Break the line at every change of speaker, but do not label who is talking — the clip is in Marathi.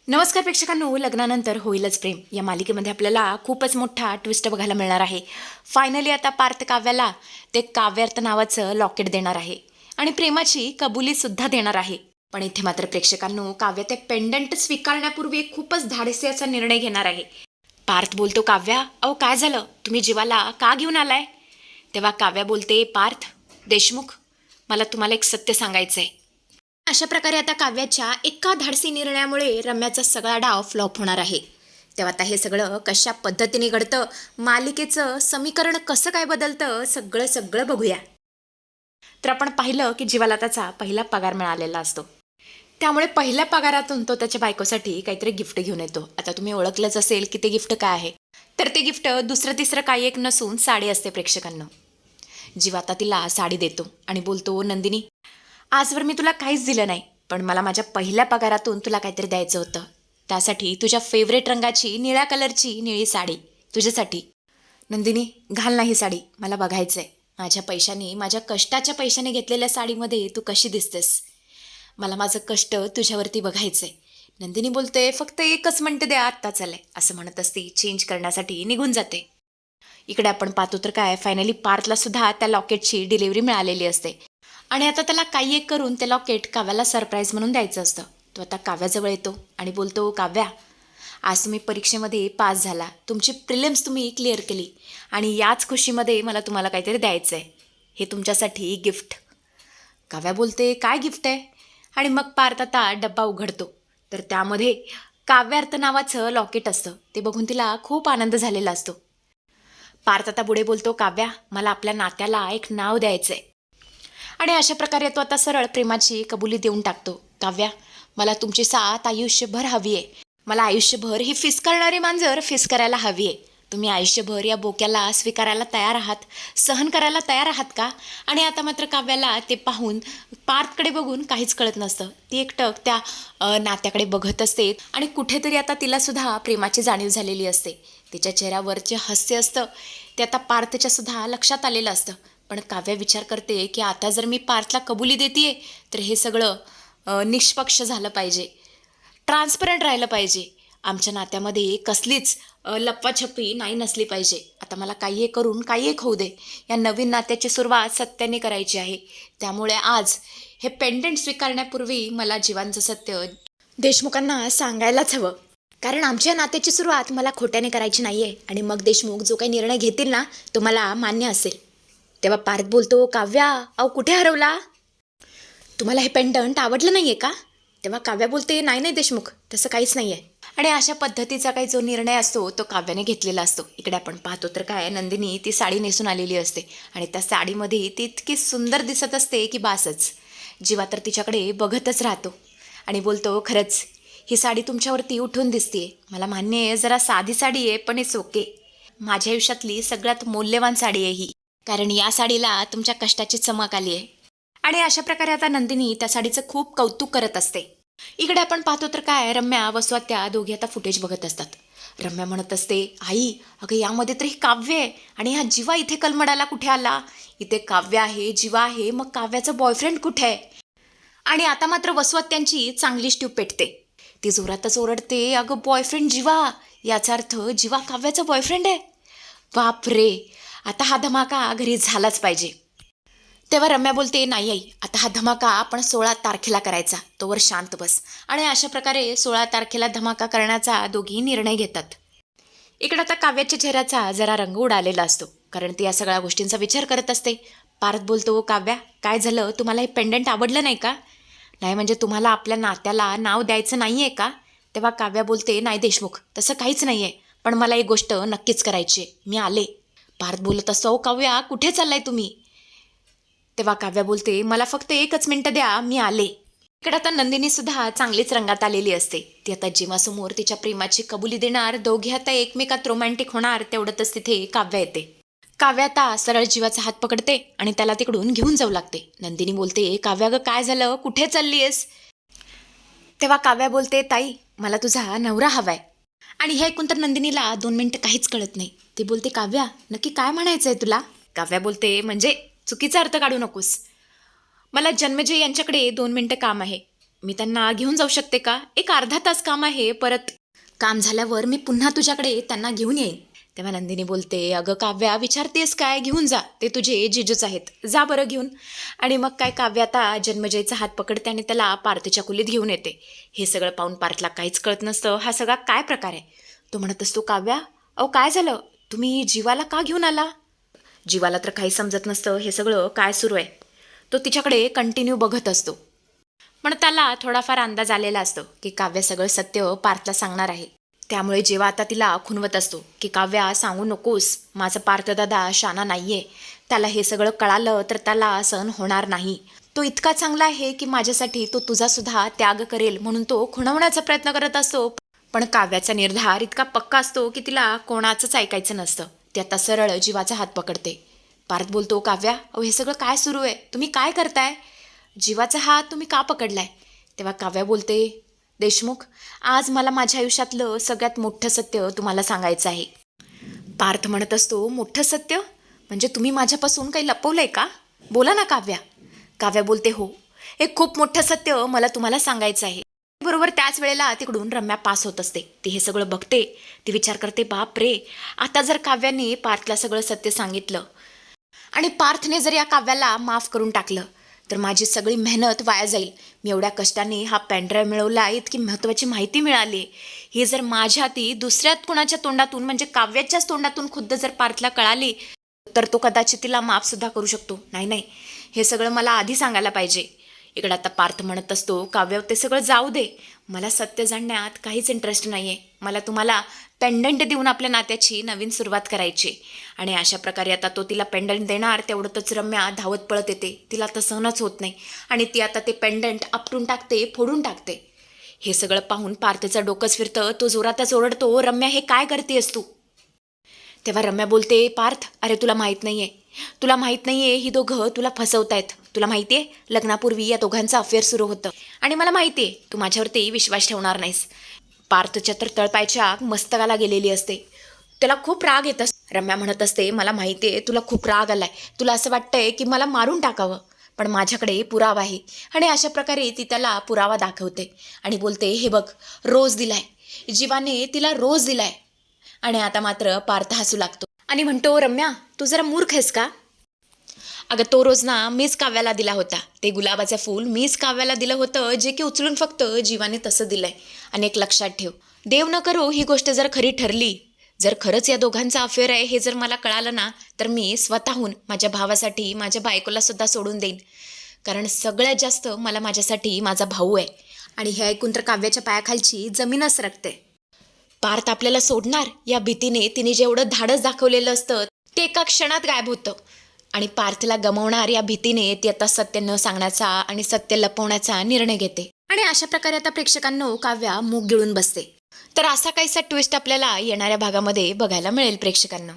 नमस्कार प्रेक्षकांनो, लग्नानंतर होईलच प्रेम या मालिकेमध्ये आपल्याला खूपच मोठा ट्विस्ट बघायला मिळणार आहे. फायनली आता पार्थ काव्याला ते काव्यार्थ नावाचं लॉकेट देणार आहे आणि प्रेमाची कबुली सुद्धा देणार आहे. पण इथे मात्र प्रेक्षकांनो, काव्य ते पेंडंट स्वीकारण्यापूर्वी एक खूपच धाडसी असा निर्णय घेणार आहे. पार्थ बोलतो, काव्या अहो काय झालं, तुम्ही जीवाला का घेऊन आलाय? तेव्हा काव्या बोलते, पार्थ देशमुख, मला तुम्हाला एक सत्य सांगायचंय. अशा प्रकारे आता काव्याच्या एका धाडसी निर्णयामुळे रम्याचा सगळा डाव फ्लॉप होणार आहे. तेव्हा आता हे सगळं कशा पद्धतीने घडतं, मालिकेचं समीकरण कसं काय बदलतं, सगळं सगळं बघूया. तर आपण पाहिलं की जीवाला त्याचा पहिला पगार मिळालेला असतो. त्यामुळे पहिल्या पगारातून तो त्याच्या बायकोसाठी काहीतरी गिफ्ट घेऊन येतो. आता तुम्ही ओळखलंच असेल की ते गिफ्ट काय आहे. तर ते गिफ्ट दुसरं तिसरं काही एक नसून साडी असते प्रेक्षकांना. जीवा आता तिला साडी देतो आणि बोलतो, नंदिनी आजवर मी तुला काहीच दिलं नाही, पण मला माझ्या पहिल्या पगारातून तुला काहीतरी द्यायचं होतं. त्यासाठी तुझ्या फेवरेट रंगाची निळ्या कलरची निळी साडी तुझ्यासाठी. नंदिनी घाल नाही साडी, मला बघायचंय माझ्या पैशाने, माझ्या कष्टाच्या पैशाने घेतलेल्या साडीमध्ये तू कशी दिसतेस. मला माझं कष्ट तुझ्यावरती बघायचंय. नंदिनी बोलते, फक्त एकच मिनिट द्या, आत्ता चालय, असं म्हणत असते. चेंज करण्यासाठी निघून जाते. इकडे आपण पाहतो तर काय, फायनली पार्थला सुद्धा त्या लॉकेटची डिलिव्हरी मिळालेली असते आणि आता त्याला काही एक करून ते लॉकेट काव्याला सरप्राईज म्हणून द्यायचं असतं. तो आता काव्याजवळ येतो आणि बोलतो, काव्या आज तुम्ही परीक्षेमध्ये पास झाला, तुमची प्रिलिम्स तुम्ही क्लिअर केली आणि याच खुशीमध्ये मला तुम्हाला काहीतरी द्यायचं आहे. हे तुमच्यासाठी गिफ्ट. काव्या बोलते, काय गिफ्ट आहे? आणि मग पार्थ आता डब्बा उघडतो तर त्यामध्ये काव्यार्थ नावाचं लॉकेट असतं. ते बघून तिला खूप आनंद झालेला असतो. पार्थ आता पुढे बोलतो, काव्या मला आपल्या नात्याला एक नाव द्यायचं आहे. आणि अशा प्रकारे तो आता सरळ प्रेमाची कबुली देऊन टाकतो. काव्या मला तुमची साथ आयुष्यभर हवी आहे. मला आयुष्यभर ही फिसकरणारी मांजर फिसकरायला हवी आहे. तुम्ही आयुष्यभर या बोक्याला स्वीकारायला तयार आहात, सहन करायला तयार आहात का? आणि आता मात्र काव्याला ते पाहून, पार्थकडे बघून काहीच कळत नसतं. ती एकटक त्या नात्याकडे बघत असते आणि कुठेतरी आता तिला सुद्धा प्रेमाची जाणीव झालेली असते. तिच्या चेहऱ्यावर जे हास्य असतं ते आता पार्थच्या सुद्धा लक्षात आलेलं असतं. पण काव्या विचार करते की आता जर मी पार्थला कबुली देते तर हे सगळं निष्पक्ष झालं पाहिजे, ट्रान्सपरंट राहिलं पाहिजे. आमच्या नात्यामध्ये कसलीच लपवाछपवी नाही नसली पाहिजे. आता मला काही एक करून काही एक होऊ दे. या नवीन नात्याची सुरुवात सत्याने करायची आहे. त्यामुळे आज हे पेंडंट स्वीकारण्यापूर्वी मला जीवांचं सत्य देशमुखांना सांगायलाच हवं. कारण आमच्या नात्याची सुरुवात मला खोट्याने करायची नाही आहे आणि मग देशमुख जो काही निर्णय घेतील ना तो मला मान्य असेल. तेव्हा पार्थ बोलतो, काव्या अहो कुठे हरवला? तुम्हाला हे पेंडंट आवडलं नाही आहे का? तेव्हा काव्या बोलते, नाही नाही देशमुख, तसं काहीच नाही आहे. आणि अशा पद्धतीचा काही जो निर्णय असतो तो काव्याने घेतलेला असतो. इकडे आपण पाहतो तर काय, नंदिनी ती साडी नेसून आलेली असते आणि त्या साडीमध्ये ती इतकी सुंदर दिसत असते की बासच. जीवा तर तिच्याकडे बघतच राहतो आणि बोलतो, खरंच ही साडी तुमच्यावरती उठून दिसते. मला मान्य आहे जरा साधी साडी आहे, पण इट्स ओके. माझ्या आयुष्यातली सगळ्यात मौल्यवान साडी आहे ही, कारण या साडीला तुमच्या कष्टाची चमक आली आहे. आणि अशा प्रकारे आता नंदिनी त्या साडीचं खूप कौतुक करत असते. इकडे आपण पाहतो तर काय, रम्या व स्वात्या दोघी आता फुटेज बघत असतात. रम्या म्हणत असते, आई अगं यामध्ये तर ही काव्य आहे आणि हा जीवा इथे कलमडाला कुठे आला? इथे काव्य आहे, जीवा आहे, मग काव्याचा बॉयफ्रेंड कुठे आहे? आणि आता मात्र वसवात्यांची चांगलीच ट्यूब पेटते. ती जोरातच ओरडते, अगं बॉयफ्रेंड जीवा, याचा अर्थ जीवा काव्याचा बॉयफ्रेंड आहे. बाप रे, आता हा धमाका घरी झालाच पाहिजे. तेव्हा रम्या बोलते, नाही आई, आता हा धमाका आपण 16 तारखेला करायचा, तोवर शांत बस. आणि अशा प्रकारे 16 तारखेला धमाका करण्याचा दोघी निर्णय घेतात. इकडे आता काव्याच्या चेहऱ्याचा जरा रंग उडालेला असतो, कारण ती या सगळ्या गोष्टींचा विचार करत असते. पार्थ बोलतो, काव्या काय झालं, तुम्हाला हे पेंडंट आवडलं नाही का? नाही म्हणजे तुम्हाला आपल्या नात्याला नाव द्यायचं नाही आहे का? तेव्हा काव्या बोलते, नाही देशमुख, तसं काहीच नाही आहे, पण मला एक गोष्ट नक्कीच करायची आहे, मी आले. पार्थ बोलत असतो, काव्या कुठे चाललाय तुम्ही? तेव्हा काव्या बोलते, मला फक्त एकच मिनिटं द्या, मी आले. इकडे आता नंदिनी सुद्धा चांगलीच रंगात आलेली असते. ती आता जीवासमोर तिच्या प्रेमाची कबुली देणार, दोघे आता एकमेकात रोमॅन्टिक होणार, तेवढ्यातच तिथे काव्या येते. काव्या आता सरळ जीवाचा हात पकडते आणि त्याला तिकडून घेऊन जाऊ लागते. नंदिनी बोलते, काव्या ग काय झालं, कुठे चाललीयस? तेव्हा काव्या बोलते, ताई मला तुझा नवरा हवाय. आणि हे ऐकून तर नंदिनीला 2 मिनिटं काहीच कळत नाही. ती बोलते, काव्या नक्की काय म्हणायचंय तुला? काव्या बोलते, म्हणजे चुकीचा अर्थ काढू नकोस. मला जन्मेजय यांच्याकडे 2 मिनिटं काम आहे. मी त्यांना घेऊन जाऊ शकते का? एक अर्धा तास काम आहे, परत काम झाल्यावर मी पुन्हा तुझ्याकडे त्यांना घेऊन येईन. तेव्हा नंदिनी बोलते, अगं काव्या विचारतेस काय, घेऊन जा, ते तुझे जिजूच आहेत, जा बरं घेऊन. आणि मग काय काव्या आता जन्मजयचा हात पकडते आणि त्याला पार्थच्या खोलीत घेऊन येते. हे सगळं पाहून पार्थला काहीच कळत नसतं, हा सगळा काय प्रकार आहे. तो म्हणत असतो, काव्या अहो काय झालं, तुम्ही जीवाला का घेऊन आला? जीवाला तर काही समजत नसतं हे सगळं काय सुरू आहे. तो तिच्याकडे कंटिन्यू बघत असतो. पण त्याला थोडाफार अंदाज आलेला असतो की काव्य सगळं सत्य पार्थला सांगणार आहे. त्यामुळे जेव्हा आता तिला खुणवत असतो की काव्या सांगू नकोस, माझा पार्थदादा शाना नाहीये, त्याला हे सगळं कळालं तर त्याला सहन होणार नाही. तो इतका चांगला आहे की माझ्यासाठी तो तुझा सुद्धा त्याग करेल, म्हणून तो खुणवण्याचा प्रयत्न करत असतो. पण काव्याचा निर्धार इतका पक्का असतो की तिला कोणाचंच ऐकायचं नसतं. ती आता सरळ जीवाचा हात पकडते. पार्थ बोलतो, काव्या अहो हे सगळं काय सुरू आहे, तुम्ही काय करताय? जीवाचा हात तुम्ही का पकडलाय? तेव्हा काव्या बोलते, देशमुख आज मला माझ्या आयुष्यातलं सगळ्यात मोठं सत्य तुम्हाला सांगायचं आहे. पार्थ म्हणत असतो, मोठं सत्य म्हणजे तुम्ही माझ्यापासून काही लपवलंय का? बोला ना काव्या. काव्या बोलते, हो एक खूप मोठं सत्य मला तुम्हाला सांगायचं आहे. बरोबर त्याच वेळेला तिकडून रम्या पास होत असते. ती हे सगळं बघते. ती विचार करते, बाप रे, आता जर काव्याने पार्थला सगळं सत्य सांगितलं आणि पार्थने जर या काव्याला माफ करून टाकलं तर माझी सगळी मेहनत वाया जाईल. मी एवढ्या कष्टाने हा पेनड्राईव्ह मिळवला, इतकी महत्त्वाची माहिती मिळाली, हे जर माझ्या हाती दुसऱ्यात कुणाच्या तोंडातून म्हणजे काव्याच्याच तोंडातून खुद्द जर पार्थला कळाली तर तो कदाचित तिला माफसुद्धा करू शकतो. नाही नाही, हे सगळं मला आधी सांगायला पाहिजे. इकडं आता पार्थ म्हणत असतो, काव्य ते सगळं जाऊ दे, मला सत्य जाणण्यात काहीच इंटरेस्ट नाही आहे. मला तुम्हाला पेंडंट देऊन आपल्या नात्याची नवीन सुरुवात करायची. आणि अशा प्रकारे आता तो तिला पेंडंट देणार, तेवढंच रम्या धावत पळत येते. तिला आता सहनच होत नाही आणि ती आता ते पेंडंट आपटून टाकते, फोडून टाकते. हे सगळं पाहून पार्थचं डोकंच फिरतं. तो जोरातच ओरडतो, रम्या हे काय करतेस तू? तेव्हा रम्या बोलते, पार्थ अरे तुला माहीत नाही आहे, तुला माहीत नाही आहे, ही दोघं तुला फसवतायत. तुला माहिती आहे लग्नापूर्वी या दोघांचं अफेअर सुरू होतं आणि मला माहिती आहे तू माझ्यावरती विश्वास ठेवणार नाहीस. पार्थच्या तर तळपायच्या मस्तकाला गेलेली असते. त्याला खूप राग येत असतो. रम्या म्हणत असते, मला माहिती आहे तुला खूप राग आलाय, तुला असं वाटतंय की मला मारून टाकावं, पण माझ्याकडे पुरावा आहे. आणि अशा प्रकारे ती त्याला पुरावा दाखवते आणि बोलते, हे बघ रोज दिलाय, जीवाने तिला रोज दिलाय. आणि आता मात्र पार्थ हसू लागतो आणि म्हणतो, रम्या तू जरा मूर्ख आहेस का? अगं तो रोज ना मीच काव्याला दिला होता. ते गुलाबाचं फूल मीच काव्याला दिलं होतं, जे की उचलून फक्त जीवाने तसं दिलंय. आणि एक लक्षात ठेव, देव न करो ही गोष्ट जर खरी ठरली, जर खरंच या दोघांचा अफेअर आहे हे जर मला कळालं ना, तर मी स्वतःहून माझ्या भावासाठी माझ्या बायकोला सुद्धा सोडून देईन. कारण सगळ्यात जास्त मला माझ्यासाठी माझा भाऊ आहे. आणि हे ऐकून तर काव्याच्या पायाखालची जमीनच सरकते. पार्थ आपल्याला सोडणार या भीतीने तिने जेवढं धाडस दाखवलेलं असतं ते एका क्षणात गायब होतं. आणि पार्थला गमावणार या भीतीने ती आता सत्य न सांगण्याचा आणि सत्य लपवण्याचा निर्णय घेते. आणि अशा प्रकारे आता प्रेक्षकांनो काव्या मूग गिळून बसते. तर असा काहीसा ट्विस्ट आपल्याला येणाऱ्या भागामध्ये बघायला मिळेल प्रेक्षकांना.